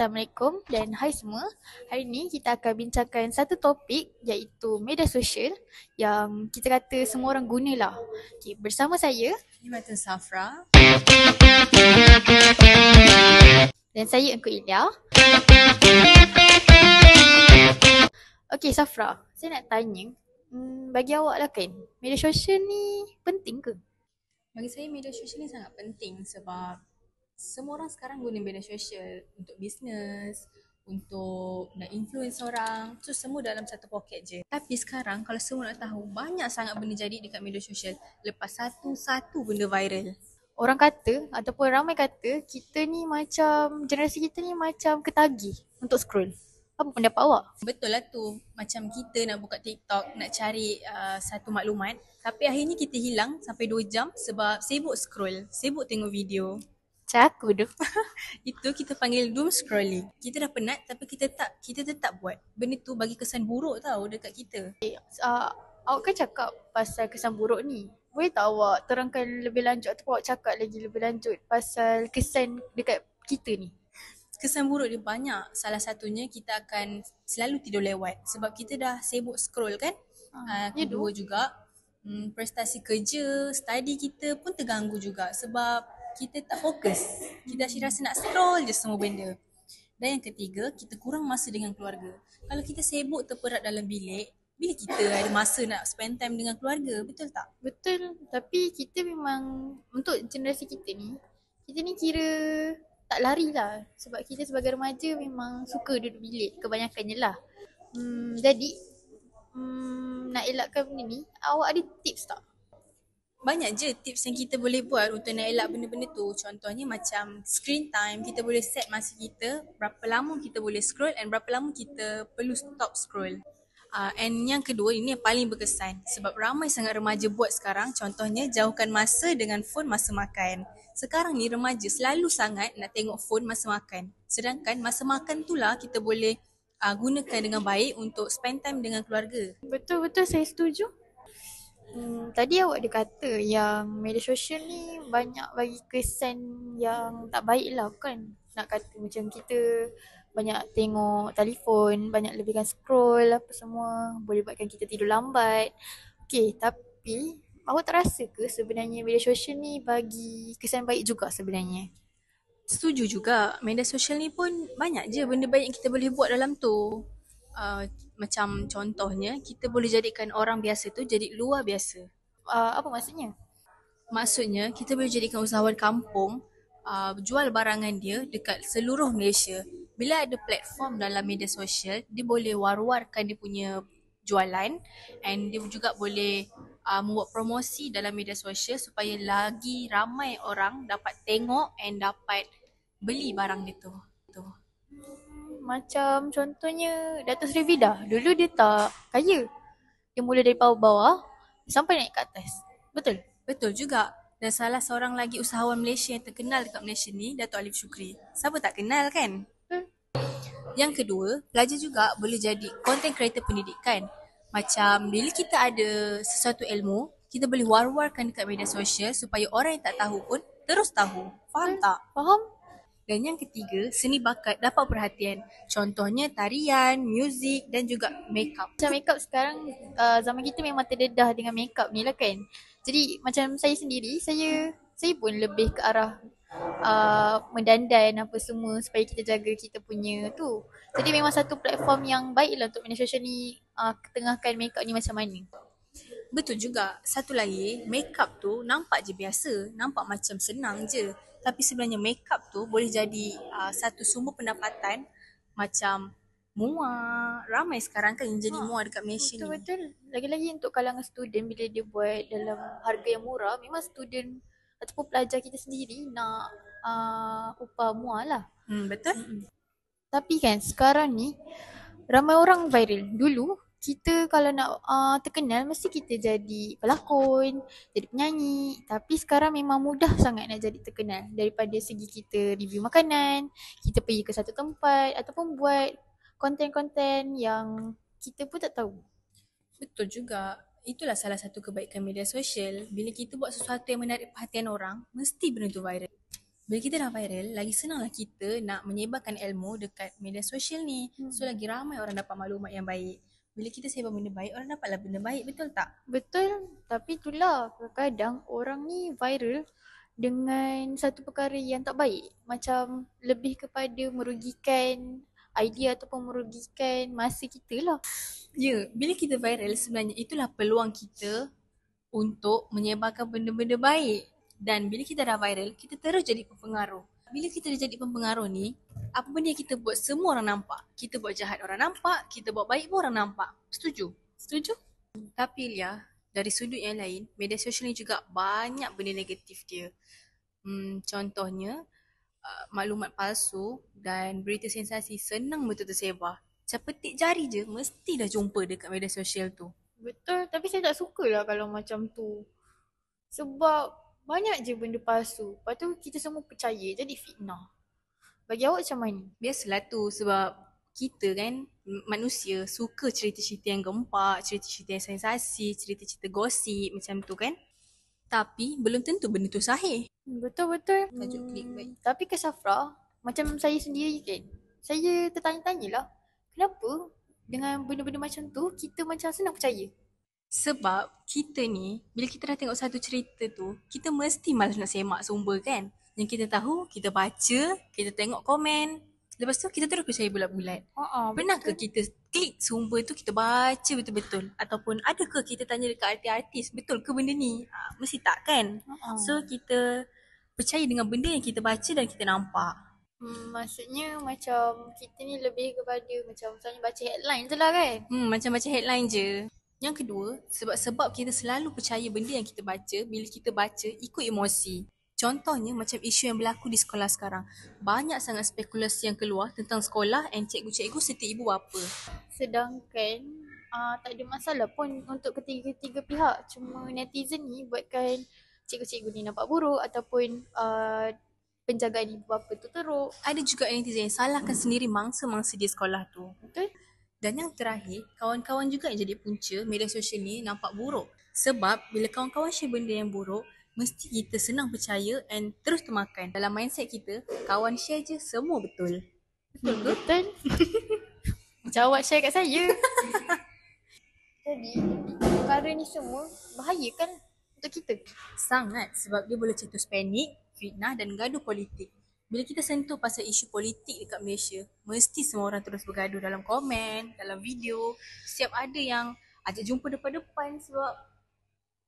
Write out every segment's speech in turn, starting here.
Assalamualaikum dan hai semua. Hari ini kita akan bincangkan satu topik iaitu media sosial yang kita kata semua orang gunalah. Okay, bersama saya Mata Safra. dan saya Engku Ilya. Okay Safra, saya nak tanya, bagi awak lah kan, media sosial ni penting ke? Bagi saya media sosial ni sangat penting sebab semua orang sekarang guna media sosial untuk bisnes, untuk nak influence orang. So semua dalam satu poket je. Tapi sekarang kalau semua nak tahu, banyak sangat benda jadi dekat media sosial. Lepas satu-satu benda viral. Orang kata ataupun ramai kata kita ni macam, generasi kita ni macam ketagih untuk scroll. Apa pendapat awak? Betul lah tu. Macam kita nak buka TikTok, nak cari satu maklumat. Tapi akhirnya kita hilang sampai 2 jam sebab sibuk scroll, sibuk tengok video. Macam aku tu. Itu kita panggil doom scrolling. Kita dah penat tapi kita tetap buat. Benda tu bagi kesan buruk tau dekat kita. Awak kan cakap pasal kesan buruk ni. Boleh tak awak terangkan lebih lanjut ataupun awak cakap lagi lebih lanjut pasal kesan dekat kita ni? Kesan buruk dia banyak. Salah satunya kita akan selalu tidur lewat sebab kita dah sibuk scroll kan. Kedua juga prestasi kerja, study kita pun terganggu juga sebab kita tak fokus. Kita asyik rasa nak scroll je semua benda. Dan yang ketiga, kita kurang masa dengan keluarga. Kalau kita sibuk terperat dalam bilik, bila kita ada masa nak spend time dengan keluarga, betul tak? Betul, tapi kita memang untuk generasi kita ni kira tak lari lah. Sebab kita sebagai remaja memang suka duduk bilik kebanyakannya lah. Jadi nak elakkan benda ni, awak ada tips tak? Banyak je tips yang kita boleh buat untuk nak elak benda-benda tu. Contohnya macam screen time, kita boleh set masa kita, berapa lama kita boleh scroll and berapa lama kita perlu stop scroll. And yang kedua, ini yang paling berkesan sebab ramai sangat remaja buat sekarang. Contohnya jauhkan masa dengan phone masa makan. Sekarang ni remaja selalu sangat nak tengok phone masa makan. Sedangkan masa makan tu lah kita boleh gunakan dengan baik untuk spend time dengan keluarga. Betul-betul saya setuju. Tadi awak ada kata yang media sosial ni banyak bagi kesan yang tak baik lah kan. Nak kata macam kita banyak tengok telefon, banyak lebihkan scroll apa semua, boleh buatkan kita tidur lambat. Okay, tapi awak tak rasa ke sebenarnya media sosial ni bagi kesan baik juga sebenarnya? Setuju juga, media sosial ni pun banyak je benda baik yang kita boleh buat dalam tu. Macam contohnya, kita boleh jadikan orang biasa tu jadi luar biasa. Apa maksudnya? Maksudnya, kita boleh jadikan usahawan kampung jual barangan dia dekat seluruh Malaysia. Bila ada platform dalam media sosial, dia boleh war-warkan dia punya jualan and dia juga boleh membuat promosi dalam media sosial supaya lagi ramai orang dapat tengok and dapat beli barang dia tu. Macam contohnya Dato' Sri Vida. Dulu dia tak kaya. Dia mula dari bawah-bawah sampai naik ke atas. Betul? Betul juga. Dan salah seorang lagi usahawan Malaysia yang terkenal dekat Malaysia ni, Dato' Alif Shukri. Siapa tak kenal kan? Yang kedua, pelajar juga boleh jadi content creator pendidikan. Macam bila kita ada sesuatu ilmu, kita boleh war-warkan dekat media sosial supaya orang yang tak tahu pun terus tahu. Faham tak? Faham? Dan yang ketiga, seni bakat dapat perhatian. Contohnya tarian, muzik dan juga makeup. Macam makeup sekarang, zaman kita memang terdedah dengan makeup ni lah kan. Jadi macam saya sendiri, saya pun lebih ke arah mendandan apa semua supaya kita jaga kita punya tu. Jadi memang satu platform yang baik lah untuk media sosial ni ketengahkan makeup ni macam mana. Betul juga. Satu lagi, makeup tu nampak je biasa. Nampak macam senang je. Tapi sebenarnya makeup tu boleh jadi satu sumber pendapatan macam muar. Ramai sekarang kan yang jadi muar dekat Malaysia ni. Betul-betul. Lagi-lagi untuk kalangan student bila dia buat dalam harga yang murah, memang student ataupun pelajar kita sendiri nak upah muar lah. Betul? Tapi kan sekarang ni ramai orang viral. Dulu kita kalau nak terkenal mesti kita jadi pelakon, jadi penyanyi. Tapi sekarang memang mudah sangat nak jadi terkenal. Daripada segi kita review makanan, kita pergi ke satu tempat ataupun buat konten-konten yang kita pun tak tahu. Betul juga. Itulah salah satu kebaikan media sosial. Bila kita buat sesuatu yang menarik perhatian orang, mesti benda tu viral. Bila kita dah viral, lagi senanglah kita nak menyebarkan ilmu dekat media sosial ni. So lagi ramai orang dapat maklumat yang baik. Bila kita sebar benda baik, orang dapatlah benda baik, betul tak? Betul, tapi itulah kadang-kadang orang ni viral dengan satu perkara yang tak baik. Macam lebih kepada merugikan idea ataupun merugikan masa kita lah. Ya, bila kita viral sebenarnya itulah peluang kita untuk menyebarkan benda-benda baik. Dan bila kita dah viral, kita terus jadi pempengaruh. Bila kita dah jadi pempengaruh ni, apa benda yang kita buat semua orang nampak. Kita buat jahat orang nampak, kita buat baik pun orang nampak. Setuju? Setuju? Tapi Lia, dari sudut yang lain, media sosial ni juga banyak benda negatif dia. Contohnya, maklumat palsu dan berita sensasi senang betul tersebar. Macam petik jari je, mesti dah jumpa dekat media sosial tu. Betul, tapi saya tak suka lah kalau macam tu. Sebab banyak je benda palsu. Lepas tu kita semua percaya, jadi fitnah. Bagi awak macam mana? Biasalah tu sebab kita kan manusia suka cerita-cerita yang gempak, cerita-cerita yang sensasi, cerita-cerita gosip macam tu kan. Tapi belum tentu benda tu sahih. Betul-betul. Tajuk clickbait. Tapi Kak Safra, macam saya sendiri kan, saya tertanya-tanyalah, kenapa dengan benda-benda macam tu, kita macam senang percaya? Sebab kita ni, bila kita dah tengok satu cerita tu, kita mesti malas nak semak sumber kan. Yang kita tahu, kita baca, kita tengok komen. Lepas tu kita terus percaya bulat-bulat. Pernah ke kita klik sumber tu, kita baca betul-betul? Ataupun adakah kita tanya dekat artis-artis, betul ke benda ni? Mesti tak kan? So kita percaya dengan benda yang kita baca dan kita nampak. Maksudnya macam kita ni lebih kepada macam misalnya baca headline je lah kan? Macam baca headline je. Yang kedua, sebab kita selalu percaya benda yang kita baca, bila kita baca, ikut emosi. Contohnya macam isu yang berlaku di sekolah sekarang. Banyak sangat spekulasi yang keluar tentang sekolah and cikgu-cikgu serta ibu bapa. Sedangkan tak ada masalah pun untuk ketiga-tiga pihak. Cuma netizen ni buatkan cikgu-cikgu ni nampak buruk ataupun penjagaan ibu bapa tu teruk. Ada juga netizen yang salahkan sendiri mangsa-mangsa di sekolah tu. Betul? Dan yang terakhir, kawan-kawan juga yang jadi punca media sosial ni nampak buruk. Sebab bila kawan-kawan share benda yang buruk, mesti kita senang percaya and terus termakan. Dalam mindset kita, kawan share je semua betul. Betul ke? Betul. Macam awak share kat saya. Jadi, perkara ni semua bahaya kan untuk kita? Sangat, sebab dia boleh cetus panik, fitnah dan gaduh politik. Bila kita sentuh pasal isu politik dekat Malaysia, mesti semua orang terus bergaduh dalam komen, dalam video. Setiap ada yang ajak jumpa depan-depan sebab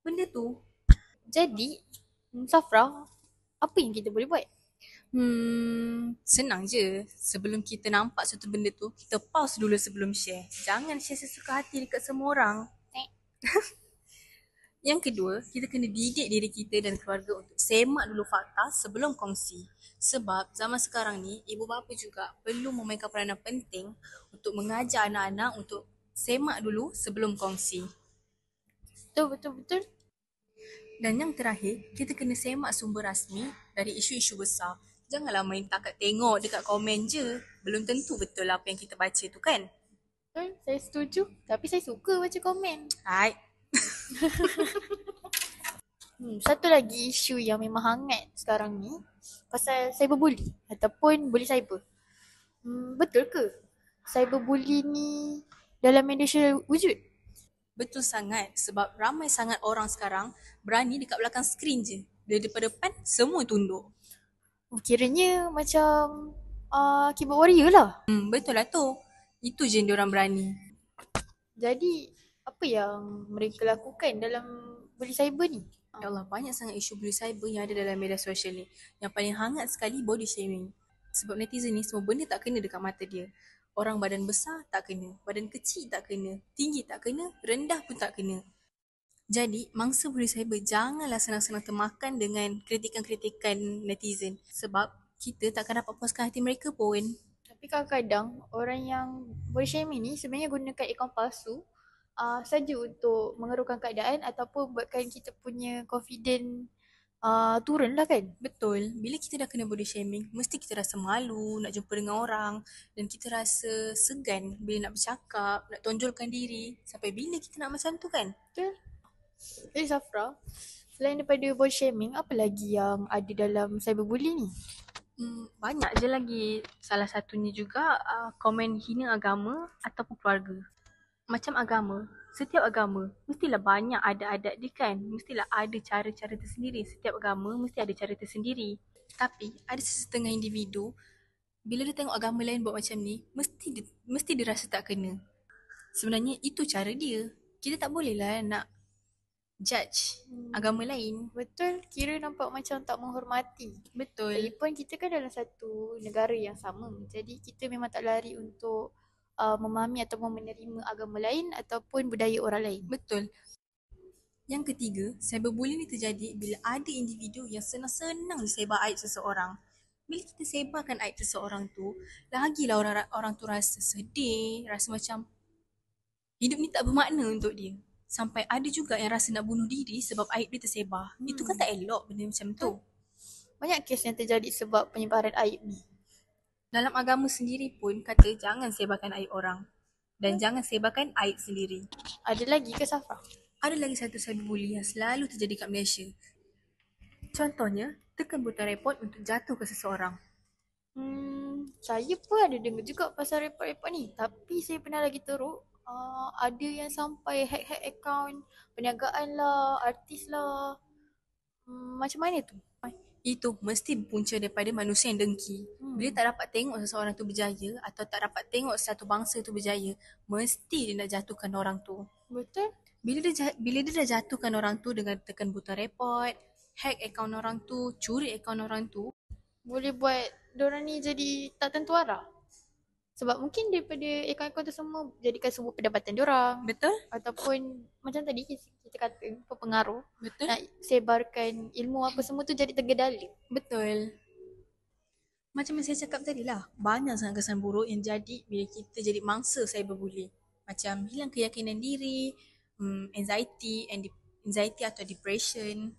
benda tu. Jadi, Safra, apa yang kita boleh buat? Senang je. Sebelum kita nampak satu benda tu, kita pause dulu sebelum share. Jangan share sesuka hati dekat semua orang. Yang kedua, kita kena didik diri kita dan keluarga untuk semak dulu fakta sebelum kongsi. Sebab zaman sekarang ni, ibu bapa juga perlu memainkan peranan penting untuk mengajar anak-anak untuk semak dulu sebelum kongsi. Betul. Dan yang terakhir, kita kena semak sumber rasmi dari isu-isu besar. Janganlah main takat tengok dekat komen je. Belum tentu betul apa yang kita baca tu kan? Betul, saya setuju. Tapi saya suka baca komen. Hai. Satu lagi isu yang memang hangat sekarang ni pasal cyberbully ataupun bully cyber. Betul ke cyberbully ni dalam media sosial wujud? Betul sangat sebab ramai sangat orang sekarang berani dekat belakang skrin je. Dia depan-depan semua tunduk. Kiranya macam keyboard warrior lah. Betul lah tu. Itu je yang diorang berani. Jadi apa yang mereka lakukan dalam bully cyber ni? Ya Allah, banyak sangat isu bully cyber yang ada dalam media sosial ni. Yang paling hangat sekali body shaming. Sebab netizen ni semua benda tak kena dekat mata dia. Orang badan besar tak kena, badan kecil tak kena, tinggi tak kena, rendah pun tak kena. Jadi, mangsa bully cyber janganlah senang-senang termakan dengan kritikan-kritikan netizen. Sebab kita takkan dapat puaskan hati mereka pun. Tapi kadang-kadang orang yang body shaming ni sebenarnya gunakan akaun palsu saja untuk mengerukan keadaan ataupun buatkan kita punya confident turun lah kan. Betul. Bila kita dah kena body shaming, mesti kita rasa malu nak jumpa dengan orang dan kita rasa segan bila nak bercakap, nak tonjolkan diri. Sampai bila kita nak macam tu kan? Betul. Jadi Safra, Selain daripada body shaming, apa lagi yang ada dalam cyberbullying ni? Banyak je lagi. Salah satunya juga komen hina agama ataupun keluarga. Macam agama, setiap agama mestilah banyak ada adat dia kan. Mestilah ada cara-cara tersendiri. Setiap agama mesti ada cara tersendiri. Tapi ada sesetengah individu, bila dia tengok agama lain buat macam ni, mesti dia rasa tak kena. Sebenarnya itu cara dia. Kita tak boleh lah nak judge agama lain. Betul, kira nampak macam tak menghormati. Betul. Lagipun kita kan dalam satu negara yang sama. Jadi kita memang tak lari untuk memahami ataupun menerima agama lain ataupun budaya orang lain. Betul. Yang ketiga, cyberbullying ni terjadi bila ada individu yang senang-senang sebar aib seseorang. Bila kita sebarkan aib seseorang tu, lagilah orang tu rasa sedih, rasa macam hidup ni tak bermakna untuk dia. Sampai ada juga yang rasa nak bunuh diri sebab aib dia tersebar. Itu kan tak elok benda macam tu. Banyak kes yang terjadi sebab penyebaran aib ni. Dalam agama sendiri pun kata jangan sebarkan aib orang. Dan jangan sebarkan aib sendiri. Ada lagi ke Safra? Ada lagi satu cyberbullying yang selalu terjadi kat Malaysia. Contohnya, tekan butang report untuk jatuh ke seseorang. Saya pun ada dengar juga pasal report-report ni. Tapi saya pernah lagi teruk. Ada yang sampai hack-hack akaun perniagaan lah, artis lah. Macam mana tu? Itu mesti berpunca daripada manusia yang dengki. Bila tak dapat tengok seseorang tu berjaya atau tak dapat tengok satu bangsa tu berjaya, mesti dia nak jatuhkan orang tu. Betul? Bila dia dah jatuhkan orang tu dengan tekan butang report, hack akaun orang tu, curi akaun orang tu, boleh buat diorang ni jadi tak tentu arah. Sebab mungkin daripada akaun-akaun tu semua jadikan sebuah pendapatan diorang. betul? Ataupun macam tadi kita kata pengaruh. Betul? Nak sebarkan ilmu apa semua tu jadi tergedala. Betul. Macam yang saya cakap tadi lah, banyak sangat kesan buruk yang jadi bila kita jadi mangsa cyberbullying. Macam hilang keyakinan diri, anxiety atau depression.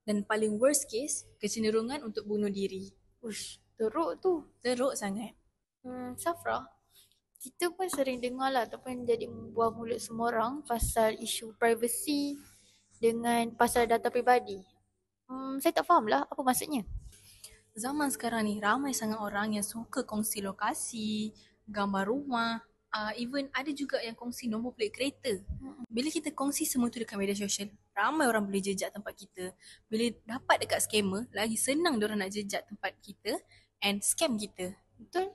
Dan paling worst case, kecenderungan untuk bunuh diri. Ush, teruk tu. Teruk sangat. Safra, kita pun sering dengar lah ataupun jadi buah mulut semua orang pasal isu privacy dengan pasal data peribadi. Saya tak faham lah apa maksudnya. Zaman sekarang ni ramai sangat orang yang suka kongsi lokasi, gambar rumah, even ada juga yang kongsi nombor plate kereta. Bila kita kongsi semua tu dekat media sosial, ramai orang boleh jejak tempat kita. Bila dapat dekat scammer, lagi senang diorang nak jejak tempat kita and scam kita. Betul?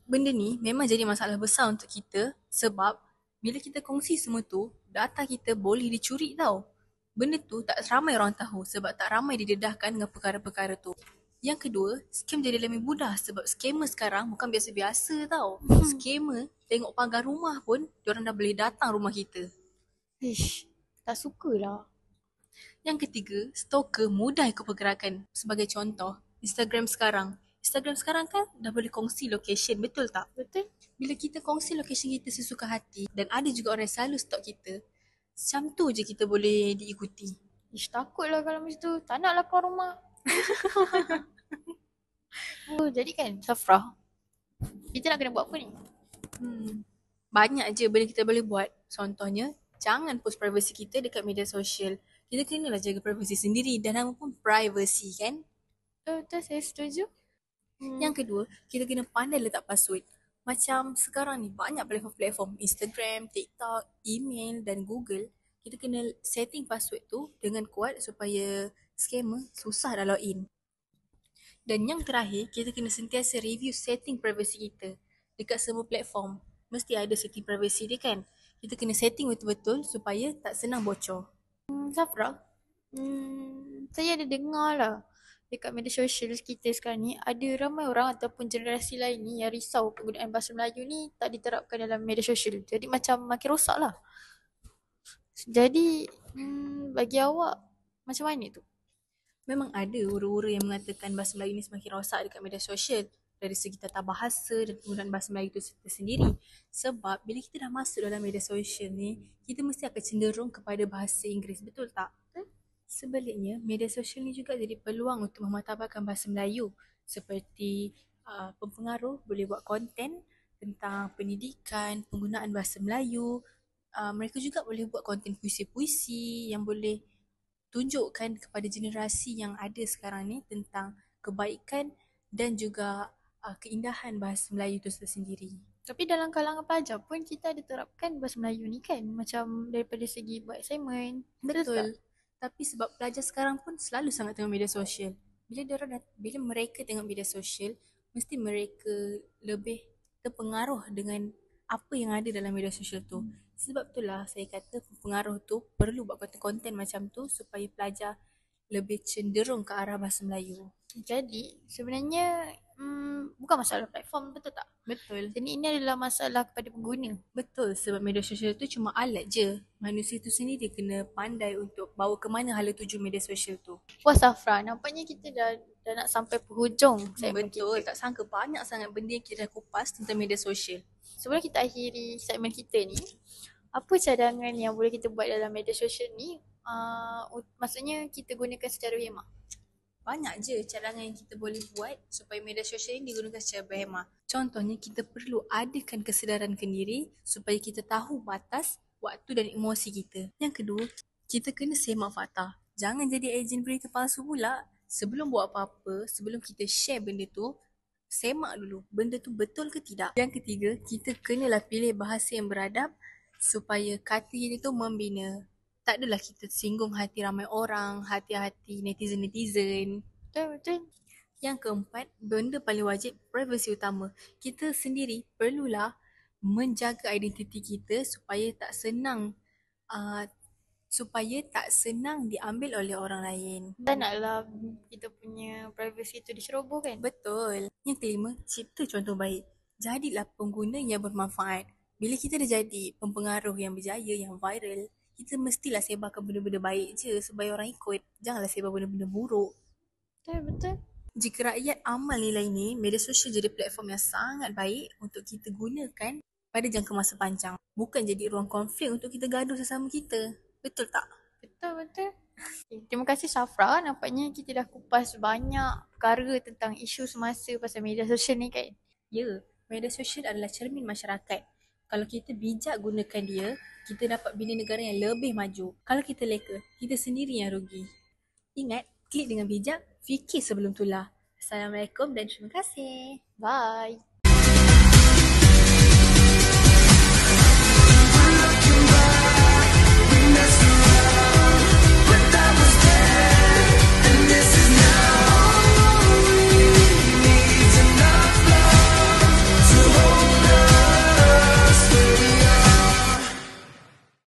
Benda ni memang jadi masalah besar untuk kita sebab bila kita kongsi semua tu, data kita boleh dicuri tau. Benda tu tak ramai orang tahu sebab tak ramai didedahkan dengan perkara-perkara tu. Yang kedua, scam jadi lebih mudah sebab scammer sekarang bukan biasa-biasa tau. Scammer tengok pagar rumah pun, diorang dah boleh datang rumah kita. Ish, tak sukalah. Yang ketiga, stalker mudah ikut pergerakan. Sebagai contoh, Instagram sekarang. Instagram sekarang kan dah boleh kongsi location, betul tak? Betul? Bila kita kongsi location kita sesuka hati dan ada juga orang yang selalu stalk kita, macam tu je kita boleh diikuti. Ish, takutlah kalau macam tu. Tak naklah keluar rumah. Jadi kan, Safra, kita nak kena buat apa ni? Banyak je benda kita boleh buat. Contohnya, jangan post privacy kita dekat media sosial. Kita kenalah jaga privacy sendiri dan nama pun privacy kan? Betul, saya setuju. Yang kedua, kita kena pandai letak password. Macam sekarang ni banyak platform Instagram, TikTok, email dan Google. Kita kena setting password tu dengan kuat supaya scammer susah dah login. Dan yang terakhir, kita kena sentiasa review setting privacy kita. Dekat semua platform, mesti ada setting privacy dia kan? Kita kena setting betul-betul supaya tak senang bocor. Safra, saya ada dengar lah dekat media sosial kita sekarang ni ada ramai orang ataupun generasi lain ni yang risau penggunaan bahasa Melayu ni tak diterapkan dalam media sosial. Jadi macam makin rosak lah. Jadi bagi awak macam mana tu? Memang ada ura-ura yang mengatakan bahasa Melayu ni semakin rosak dekat media sosial dari segi tata bahasa dan penggunaan bahasa Melayu itu tersendiri. Sebab bila kita dah masuk dalam media sosial ni, kita mesti akan cenderung kepada bahasa Inggeris, betul tak? Sebaliknya, media sosial ni juga jadi peluang untuk memartabatkan bahasa Melayu. Seperti pempengaruh boleh buat konten tentang pendidikan, penggunaan bahasa Melayu. Mereka juga boleh buat konten puisi-puisi yang boleh tunjukkan kepada generasi yang ada sekarang ni tentang kebaikan dan juga keindahan bahasa Melayu itu tersendiri. Tapi dalam kalangan pelajar pun kita ada terapkan bahasa Melayu ni kan, macam daripada segi buat assignment. Betul. Tapi sebab pelajar sekarang pun selalu sangat tengok media sosial. Bila mereka tengok media sosial, mesti mereka lebih terpengaruh dengan apa yang ada dalam media sosial tu. Sebab itulah saya kata pengaruh tu perlu buat konten-konten macam tu supaya pelajar lebih cenderung ke arah bahasa Melayu. Jadi sebenarnya bukan masalah platform, betul tak? Betul. Jadi ini adalah masalah kepada pengguna. Betul, sebab media sosial tu cuma alat je. Manusia tu sendiri kena pandai untuk bawa ke mana hala tuju media sosial tu. Puas Safra, nampaknya kita dah nak sampai penghujung segmen Betul, kita. tak sangka banyak sangat benda yang kita dah kupas tentang media sosial. Sebelum kita akhiri segmen kita ni, apa cadangan yang boleh kita buat dalam media sosial ni? Maksudnya kita gunakan secara berhemah. Banyak je cadangan yang kita boleh buat supaya media sosial ini digunakan secara berhemah. Contohnya, kita perlu adakan kesedaran kendiri supaya kita tahu batas, waktu dan emosi kita. Yang kedua, kita kena semak fakta. Jangan jadi ejen berita palsu pula. Sebelum buat apa-apa, sebelum kita share benda tu, semak dulu benda tu betul ke tidak. Yang ketiga, kita kenalah pilih bahasa yang beradab supaya kata kita tu membina. Tak adalah kita singgung hati ramai orang, hati-hati netizen-netizen. Betul. Yang keempat, benda paling wajib, privasi utama. Kita sendiri perlulah menjaga identiti kita supaya tak senang diambil oleh orang lain. Tak naklah kita punya privasi tu diceroboh kan? Betul. Yang kelima, cipta contoh baik. Jadilah pengguna yang bermanfaat. Bila kita dah jadi pempengaruh yang berjaya, yang viral, kita mestilah sebarkan benda-benda baik je supaya orang ikut. Janganlah sebar benda-benda buruk. Betul. Jika rakyat amal nilai ni, media sosial jadi platform yang sangat baik untuk kita gunakan pada jangka masa panjang. Bukan jadi ruang konflik untuk kita gaduh sesama kita. Betul tak? Betul. Okay, terima kasih Safra. Nampaknya kita dah kupas banyak perkara tentang isu semasa pasal media sosial ni kan? Ya, media sosial adalah cermin masyarakat. Kalau kita bijak gunakan dia, kita dapat bina negara yang lebih maju. Kalau kita leka, kita sendiri yang rugi. Ingat, klik dengan bijak, fikir sebelum tulah. Assalamualaikum dan terima kasih. Bye.